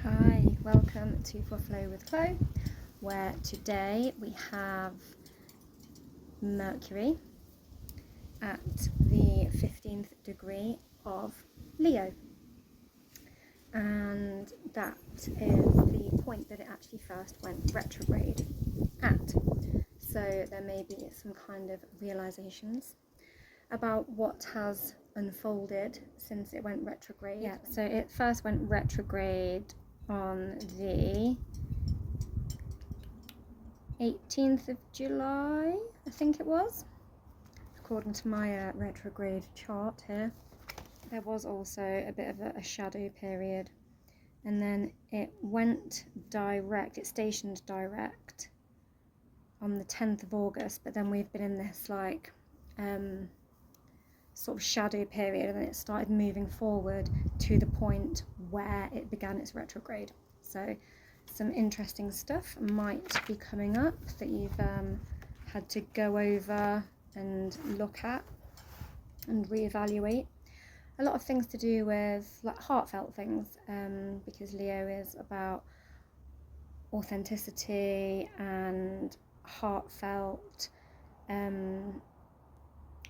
Hi, welcome to For Flow with Chloe, where today we have Mercury at the 15th degree of Leo, and that is the point that it actually first went retrograde at. So there may be some kind of realizations about what has unfolded since it went retrograde. Yeah, so it first went retrograde on the 18th of July, I think it was, according to my retrograde chart here. There was also a bit of a shadow period, and then it went direct, it stationed direct on the 10th of August, but then we've been in this like sort of shadow period, and then it started moving forward to the point where it began its retrograde. So some interesting stuff might be coming up that you've had to go over and look at and reevaluate. A lot of things to do with like heartfelt things, because Leo is about authenticity and heartfelt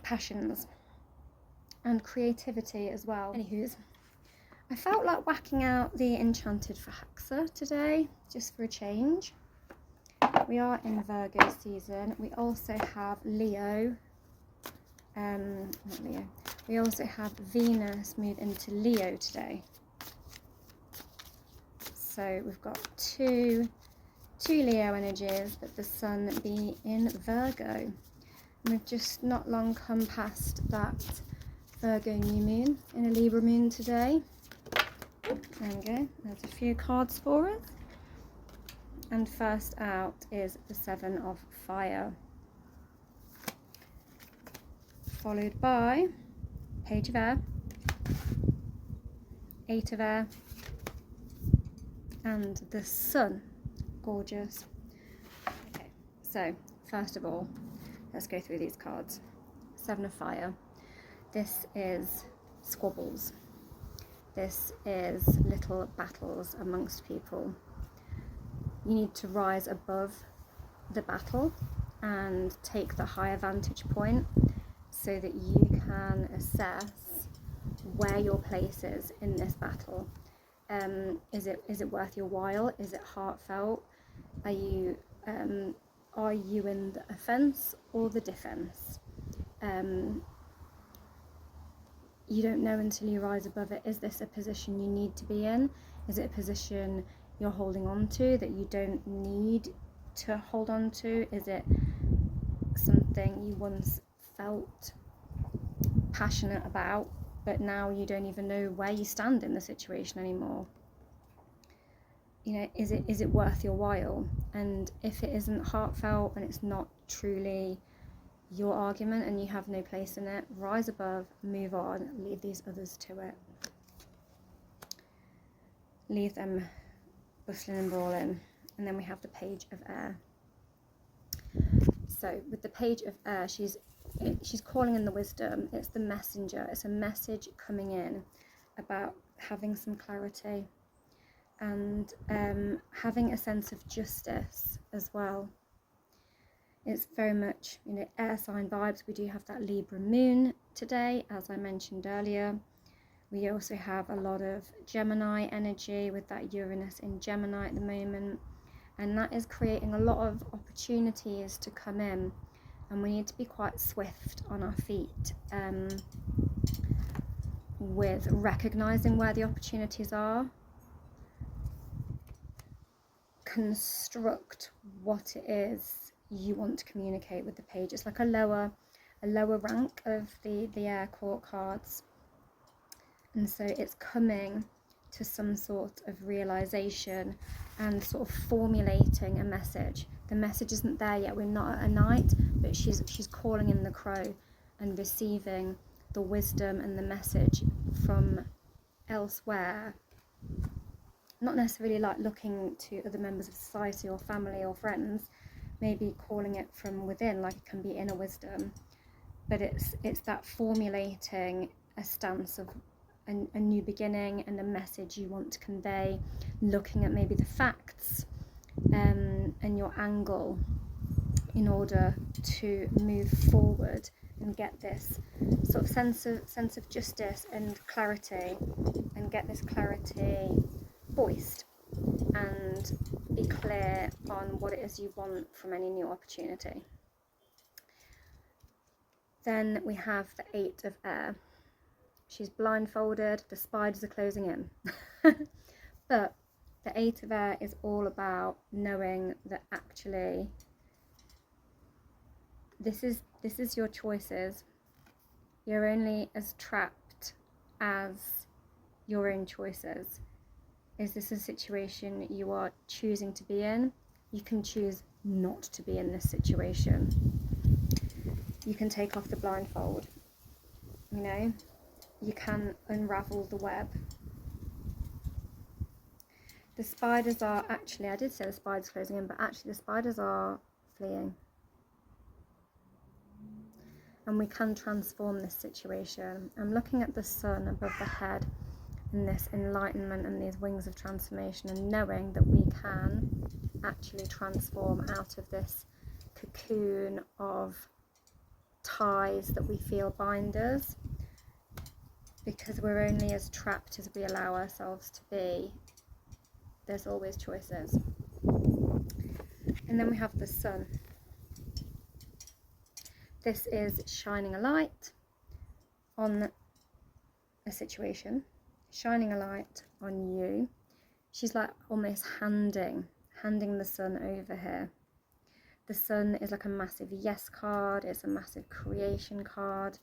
passions and creativity as well. Anywho's, I felt like whacking out the Enchanted for Haxa today, just for a change. We are in Virgo season. We also have Leo, not Leo, we also have Venus move into Leo today. So we've got two Leo energies, but the Sun be in Virgo. And we've just not long come past that Virgo new moon in a Libra moon today. There we go, there's a few cards for us. And first out is the Seven of Fire, followed by Page of Air, Eight of Air, and the Sun. Gorgeous. Okay, so first of all, let's go through these cards. Seven of Fire. This is squabbles. This is little battles amongst people. You need to rise above the battle and take the higher vantage point so that you can assess where your place is in this battle. Is it worth your while? Is it heartfelt? Are you in the offense or the defense? You don't know until you rise above it. Is this a position you need to be in? Is it a position you're holding on to that you don't need to hold on to? Is it something you once felt passionate about, but now you don't even know where you stand in the situation anymore? You know, is it worth your while? And if it isn't heartfelt and it's not truly your argument and you have no place in it, rise above, move on, leave these others to it. Leave them bustling and brawling. And then we have the Page of Air. So with the Page of Air, she's calling in the wisdom. It's the messenger. It's a message coming in about having some clarity and having a sense of justice as well. It's very much, you know, air sign vibes. We do have that Libra moon today, as I mentioned earlier. We also have a lot of Gemini energy with that Uranus in Gemini at the moment, and that is creating a lot of opportunities to come in, and we need to be quite swift on our feet with recognizing where the opportunities are. Construct what it is you want to communicate with the page. It's like a lower rank of the air court cards, and so it's coming to some sort of realization and sort of formulating a message. The message isn't there yet. We're not at a night, but she's calling in the crow and receiving the wisdom and the message from elsewhere. Not necessarily like looking to other members of society or family or friends, maybe calling it from within, like it can be inner wisdom, but it's that formulating a stance of a new beginning and a message you want to convey looking at maybe the facts and your angle in order to move forward and get this sort of sense of justice and clarity, and get this clarity voiced, and be clear on what it is you want from any new opportunity. Then we have the 8 of Air. She's blindfolded, the spiders are closing in. But the 8 of Air is all about knowing that actually this is your choices. You're only as trapped as your own choices. Is this a situation you are choosing to be in? You can choose not to be in this situation. You can take off the blindfold, you know, you can unravel the web. The spiders are actually, I did say the spiders closing in, but actually the spiders are fleeing. And we can transform this situation. I'm looking at the sun above the head and this enlightenment and these wings of transformation, and knowing that we can actually transform out of this cocoon of ties that we feel bind us, because we're only as trapped as we allow ourselves to be. There's always choices. And then we have the sun. This is shining a light on a situation, shining a light on you. She's like almost handing the sun over here. The sun is like a massive yes card. It's a massive creation card.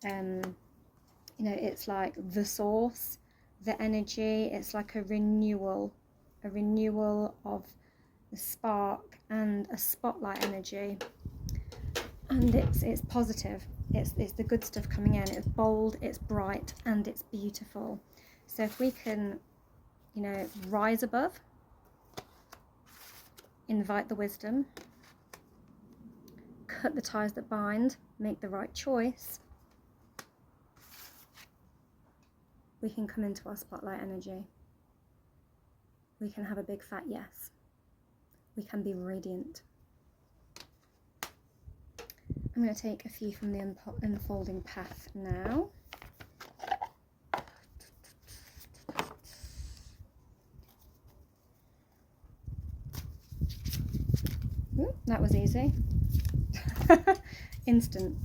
You know, it's like the source, the energy. It's like a renewal of the spark and a spotlight energy. And it's positive. It's the good stuff coming in. It's bold, it's bright, and it's beautiful. So if we can, you know, rise above, invite the wisdom, cut the ties that bind, make the right choice, we can come into our spotlight energy. We can have a big fat yes. We can be radiant. I'm going to take a few from the unfolding path now. Ooh, that was easy. Instant.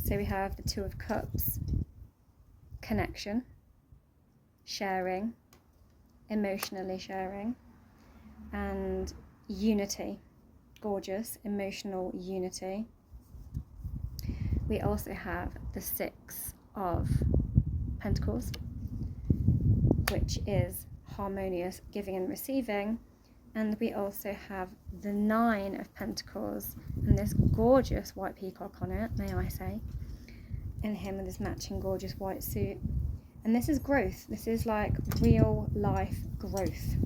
So we have the 2 of Cups, connection, sharing, emotionally sharing, and unity. Gorgeous, emotional unity. We also have the 6 of Pentacles, which is harmonious giving and receiving. And we also have the 9 of Pentacles and this gorgeous white peacock on it, may I say, and him with his matching gorgeous white suit. And this is growth. This is like real life growth.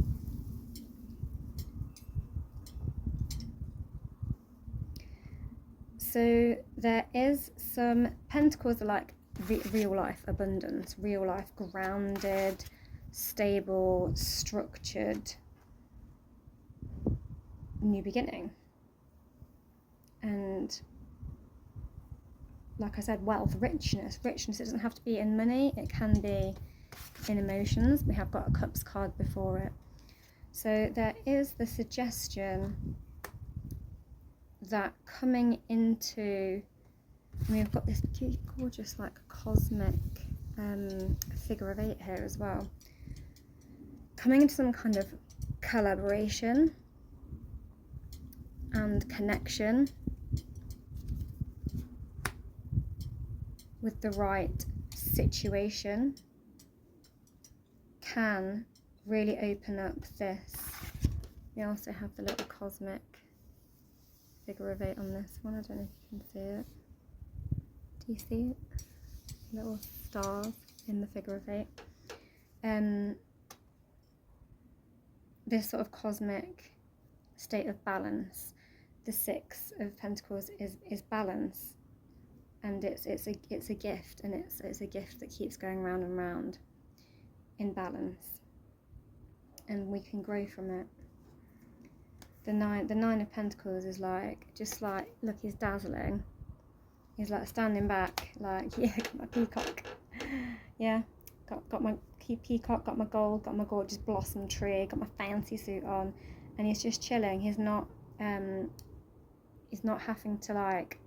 So there is some Pentacles are like real life abundance, real life grounded, stable, structured, new beginning. And like I said, wealth, richness. It doesn't have to be in money, it can be in emotions. We have got a Cups card before it. So there is the suggestion that coming into, we've got this gorgeous like cosmic figure of 8 here as well, coming into some kind of collaboration and connection with the right situation can really open up this. We also have the little cosmic figure of 8 on this one. I don't know if you can see it. Do you see it? Little stars in the figure of 8. This sort of cosmic state of balance. The 6 of Pentacles is balance, and it's a gift, and it's a gift that keeps going round and round in balance. and we can grow from it. The nine of Pentacles is like, just like, look, he's dazzling. He's like standing back, like, yeah, got my peacock. Yeah, got my peacock, got my gold, got my gorgeous blossom tree, got my fancy suit on, and he's just chilling. He's not having to like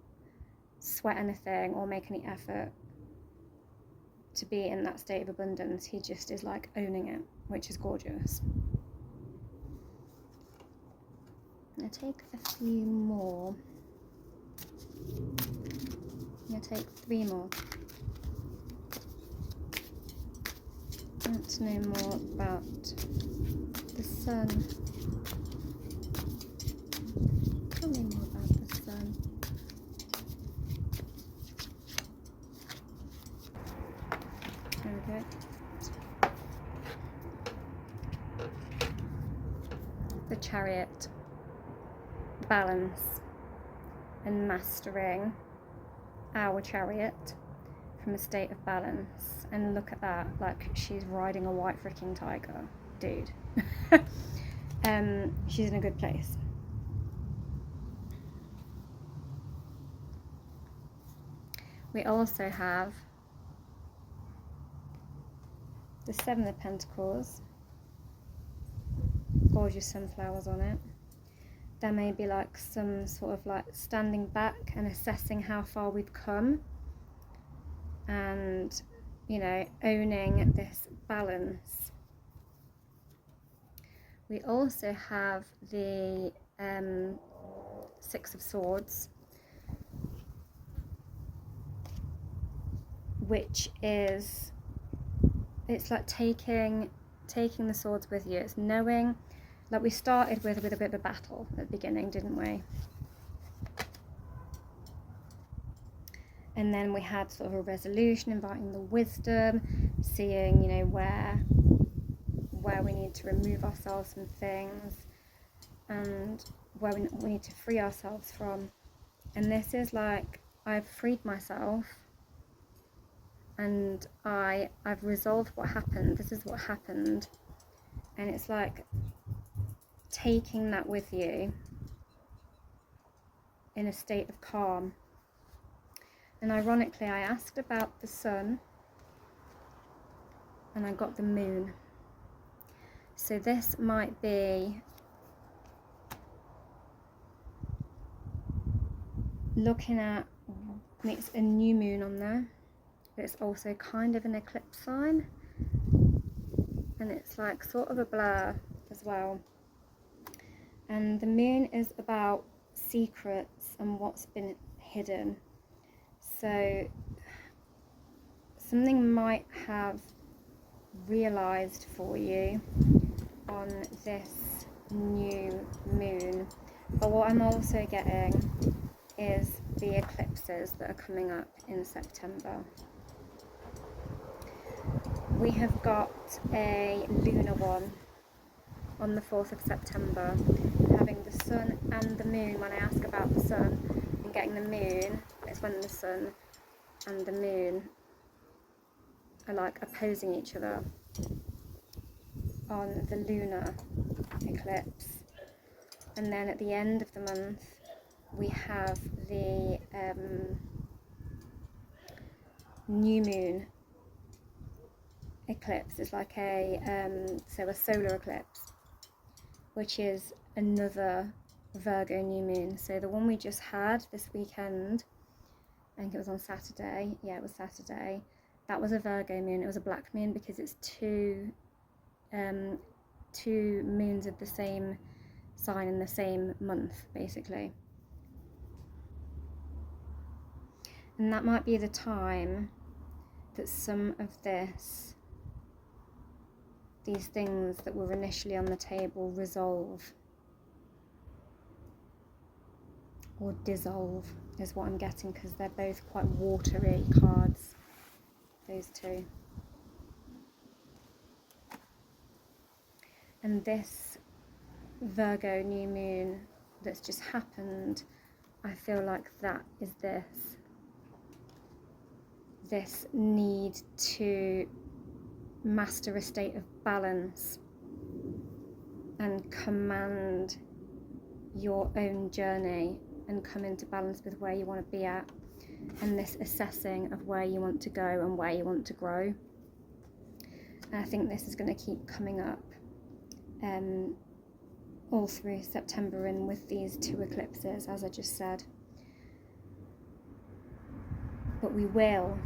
sweat anything or make any effort to be in that state of abundance. He just is like owning it, which is gorgeous. I'm gonna take a few more. I'm gonna take 3 more. I want to know more about the sun. Tell me more about the sun. There we go. The Chariot. Balance and mastering our chariot from a state of balance. And look at that, like she's riding a white freaking tiger, dude. She's in a good place. We also have the 7 of Pentacles, gorgeous sunflowers on it. There may be like some sort of like standing back and assessing how far we've come, and, you know, owning this balance. We also have the 6 of Swords, which is, it's like taking the swords with you. It's knowing, like we started with a bit of a battle at the beginning, didn't we? And then we had sort of a resolution, inviting the wisdom, seeing, you know, where we need to remove ourselves from things, and where we need to free ourselves from. And this is like, I've freed myself, and I've resolved what happened. This is what happened. And it's like taking that with you in a state of calm. And ironically, I asked about the sun and I got the moon. So this might be looking at, it's a new moon on there, but it's also kind of an eclipse sign, and it's like sort of a blur as well. And the moon is about secrets and what's been hidden. So something might have realized for you on this new moon. But what I'm also getting is the eclipses that are coming up in September. We have got a lunar one on the 4th of September, having the sun and the moon. When I ask about the sun and getting the moon, it's when the sun and the moon are like opposing each other on the lunar eclipse. And then at the end of the month we have the new moon eclipse. It's like a solar eclipse, which is another Virgo new moon. So the one we just had this weekend, I think it was on Saturday, yeah, it was Saturday, that was a Virgo moon. It was a black moon because it's two moons of the same sign in the same month, basically. And that might be the time that some of these things that were initially on the table resolve or dissolve, is what I'm getting, because they're both quite watery cards, those two. And this Virgo new moon that's just happened, I feel like that is this need to master a state of balance and command your own journey and come into balance with where you want to be at, and this assessing of where you want to go and where you want to grow. And I think this is going to keep coming up all through September and with these 2 eclipses, as I just said. But we will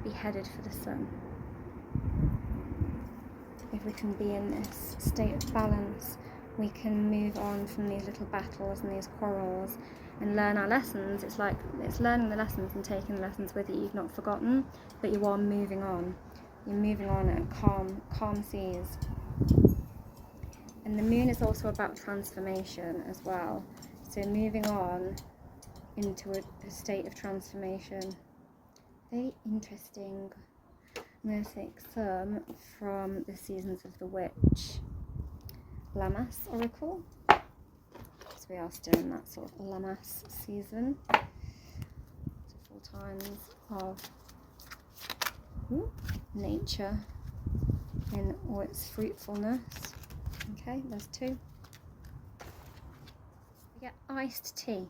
be headed for the sun if we can be in this state of balance. We can move on from these little battles and these quarrels and learn our lessons. It's like, it's learning the lessons and taking the lessons with you. You've not forgotten, but you are moving on. You're moving on at calm seas. And the moon is also about transformation as well. So moving on into a state of transformation. Very interesting. I'm going to take some from the Seasons of the Witch Lammas Oracle. So we are still in that sort of Lammas season. So 4 times of nature in all its fruitfulness. Okay, there's 2. We get iced tea.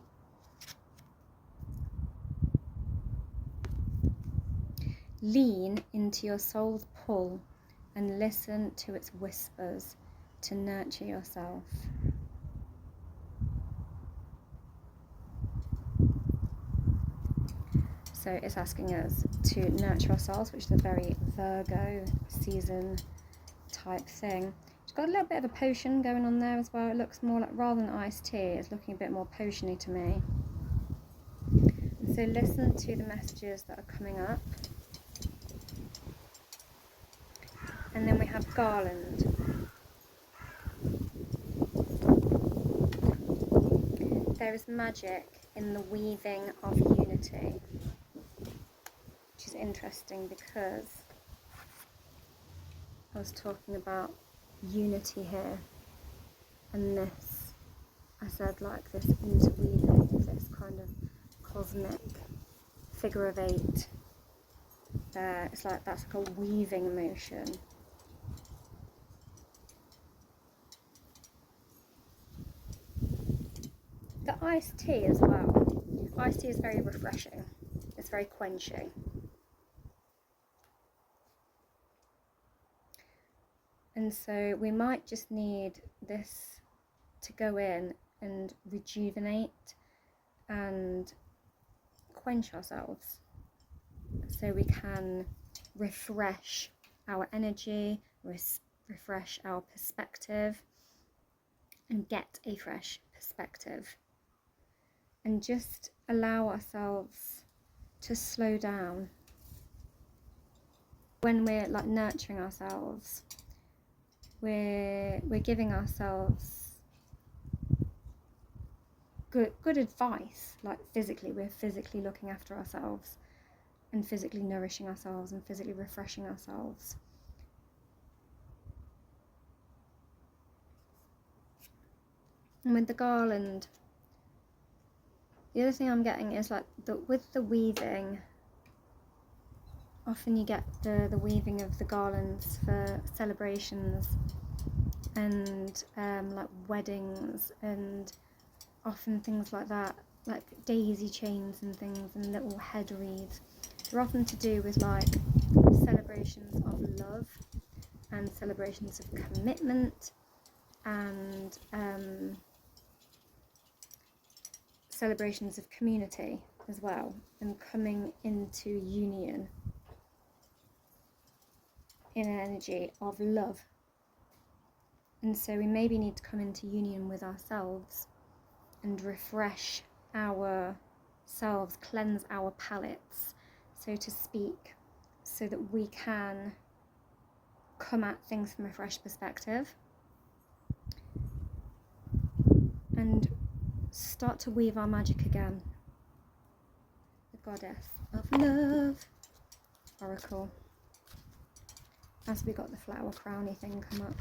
Lean into your soul's pull and listen to its whispers to nurture yourself. So it's asking us to nurture ourselves, which is a very Virgo season type thing. It's got a little bit of a potion going on there as well. It looks more like, rather than iced tea, it's looking a bit more potiony to me. So listen to the messages that are coming up. And then we have garland. There is magic in the weaving of unity, which is interesting because I was talking about unity here, and this, I said, like this interweaving of this kind of cosmic figure of 8. It's like that's like a weaving motion. The iced tea as well. Iced tea is very refreshing. It's very quenching. And so we might just need this to go in and rejuvenate and quench ourselves, so we can refresh our energy, refresh our perspective, and get a fresh perspective. And just allow ourselves to slow down. When we're like nurturing ourselves, we're giving ourselves good advice. Like physically, we're physically looking after ourselves and physically nourishing ourselves and physically refreshing ourselves. And with the garland, the other thing I'm getting is like with the weaving, often you get the weaving of the garlands for celebrations and like weddings, and often things like that, like daisy chains and things and little head wreaths. They're often to do with like celebrations of love and celebrations of commitment and celebrations of community as well, and coming into union in an energy of love. And so we maybe need to come into union with ourselves and refresh ourselves, cleanse our palates, so to speak, so that we can come at things from a fresh perspective and start to weave our magic again. The Goddess of Love Oracle, as we got the flower crowny thing come up.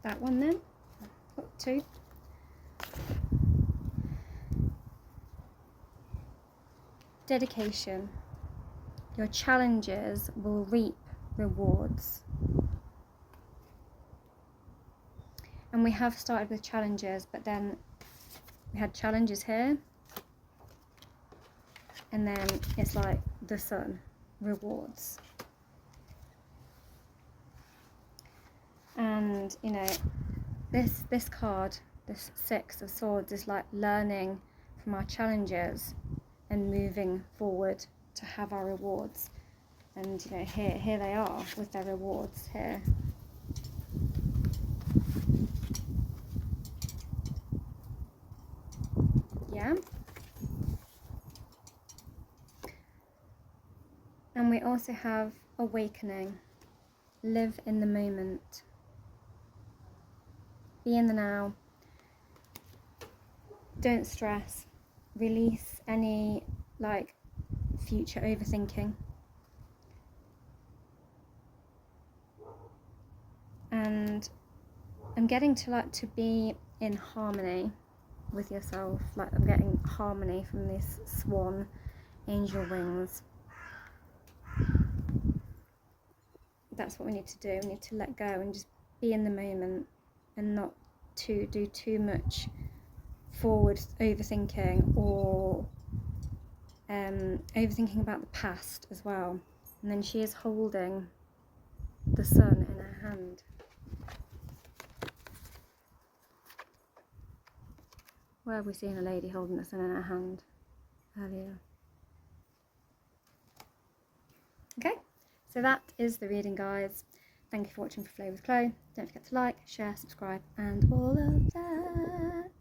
That one then, got 2. dedication. Your challenges will reap rewards. And we have started with challenges, but then we had challenges here, and then it's like the sun, rewards. And you know, this card, this Six of Swords, is like learning from our challenges and moving forward to have our rewards. And you know, here they are with their rewards here. Yeah. And we also have awakening. Live in the moment. Be in the now. Don't stress. Release any like future overthinking. And I'm getting to be in harmony with yourself. Like I'm getting harmony from this swan angel wings. That's what we need to do. We need to let go and just be in the moment and not to do too much forward overthinking or overthinking about the past as well. And then she is holding the sun in her hand. Where have we seen a lady holding the sun in her hand earlier? Okay, so that is the reading, guys. Thank you for watching For Flow with Chloe. Don't forget to like, share, subscribe, and all of that.